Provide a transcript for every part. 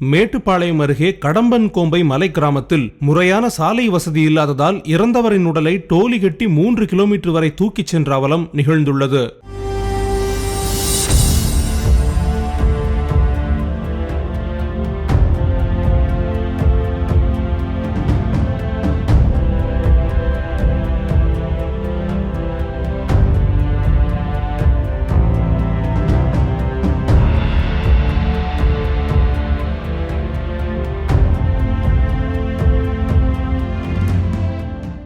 மேட்டுப்பாளையம் அருகே கடம்பன்கோம்பை மலை கிராமத்தில் முறையான சாலை வசதி இல்லாததால் இறந்தவரின் உடலை டோலி கட்டி 3 கிலோமீட்டர் வரை தூக்கிச் சென்ற அவலம் நிகழ்ந்துள்ளது.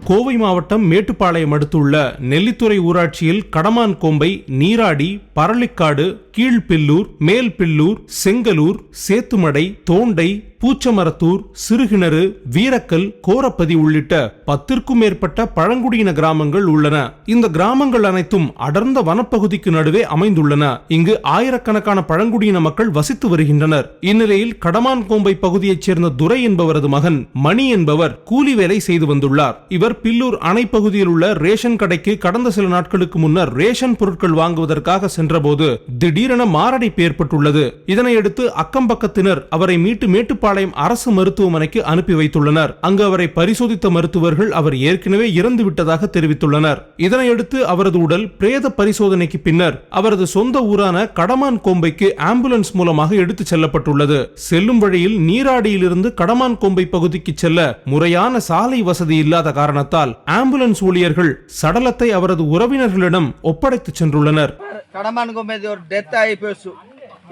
கோவை மாவட்டம் மேட்டுப்பாளையம் அடுத்துள்ள நெல்லித்துறை ஊராட்சியில் கடமான்கோம்பை, நீராடி, பரளிக்காடு, கீழ்பில்லூர், மேல்பில்லூர், செங்கலூர், சேத்துமடை, தோண்டை, பூச்சமரத்தூர், சிறுகிணறு, வீரக்கல், கோரப்பதி உள்ளிட்ட 10க்கும் மேற்பட்ட பழங்குடியின கிராமங்கள் உள்ளன. இந்த கிராமங்கள் அனைத்தும் அடர்ந்த வனப்பகுதிக்கு நடுவே அமைந்துள்ளன. இங்கு ஆயிரக்கணக்கான பழங்குடியின மக்கள் வசித்து வருகின்றனர். இந்நிலையில் கடமான்கோம்பை பகுதியைச் சேர்ந்த துரை என்பவரது மகன் மணி என்பவர் கூலி வேலை செய்து வந்துள்ளார். இவர் பில்லூர் அணை பகுதியில் உள்ள ரேஷன் கடைக்கு கடந்த சில நாட்களுக்கு முன்னர் ரேஷன் பொருட்கள் வாங்குவதற்காக சென்றபோது திடீரென மாரடைப்பு ஏற்பட்டுள்ளது. இதனையடுத்து அக்கம்பக்கத்தினர் அவரை மீட்டு மேட்டுப்பாளையம் அரசு மருத்துவமனைக்கு அனுப்பி வைத்துள்ளனர். அங்கு அவரை பரிசோதித்த மருத்துவர்கள் அவர் ஏற்கனவே இறந்து விட்டதாக தெரிவித்துள்ளனர். இதனையடுத்து அவரது உடல் பிரேத பரிசோதனைக்கு பின்னர் அவரது சொந்த ஊரான கடமான்கோம்பைக்கு ஆம்புலன்ஸ் மூலமாக எடுத்துச் செல்லப்பட்டுள்ளது. செல்லும் வழியில் நீராடியிலிருந்து கடமான்கோம்பை பகுதிக்கு செல்ல முறையான சாலை வசதி இல்லாத காரணத்தால் ஆம்புலன்ஸ் ஊழியர்கள் சடலத்தை அவரது உறவினர்களிடம் ஒப்படைத்து சென்றுள்ளனர். கடமான்கோம்பை ஒரு டெத் ஆகி போச்சு.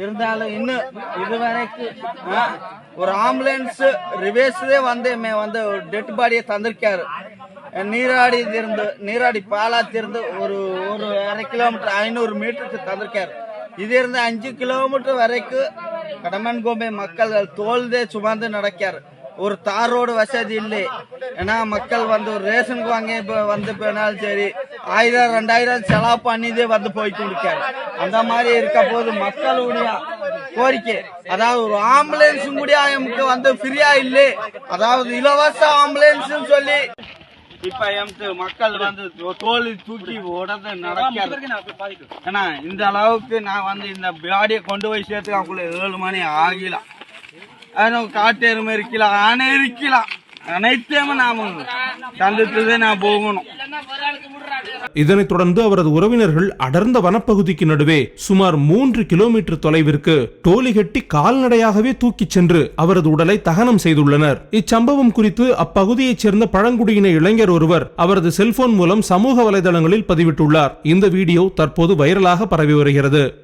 இருந்தாலும் இன்னும் இதுவரைக்கும் ஒரு ஆம்புலன்ஸ் ரிவேஸ்லே வந்து டெட் பாடியை தந்திருக்காரு. நீராடி பாலாத்திருந்து ஒரு 1.5 கிலோமீட்டர் 500 மீட்டருக்கு தந்திருக்காரு. இது இருந்து 5 கிலோமீட்டர் வரைக்கும் கடமான்கோம்பை மக்கள் தோல்தே சுமந்து நடக்காரு. ஒரு தார் ரோடு வசதி இல்லை. ஏன்னா மக்கள் ரேஷனுக்கு வாங்க போனாலும் சரி 1000-2000 செலவு பண்ணிதே போயிட்டு இருக்காரு. அந்த மாதிரி இருக்க போது மக்களுடைய கோரிக்கை, அதாவது ஒரு ஆம்புலன்ஸ் கூட நமக்கு ஃப்ரீயா இல்லை, அதாவது இலவச ஆம்புலன்ஸ் சொல்லி இப்ப மக்கள் தோல் தூக்கி உடனே நடக்காது. ஏன்னா இந்த அளவுக்கு நான் இந்த பாடியை கொண்டு போய் சேர்த்து அவங்கள 7 மணி ஆகலாம். காட்டு எருமை இருக்கலாம், ஆனை இருக்கலாம், அனைத்தையும் நாம சந்தித்ததே நான் போகணும். இதனைத் தொடர்ந்து அவரது உறவினர்கள் அடர்ந்த வனப்பகுதிக்கு நடுவே சுமார் 3 கிலோமீட்டர் தொலைவிற்கு டோலி கட்டி கால்நடையாகவே தூக்கிச் சென்று அவரது உடலை தகனம் செய்துள்ளனர். இச்சம்பவம் குறித்து அப்பகுதியைச் சேர்ந்த பழங்குடியின இளைஞர் ஒருவர் அவரது செல்போன் மூலம் சமூக வலைதளங்களில் பதிவிட்டுள்ளார். இந்த வீடியோ தற்போது வைரலாக பரவி வருகிறது.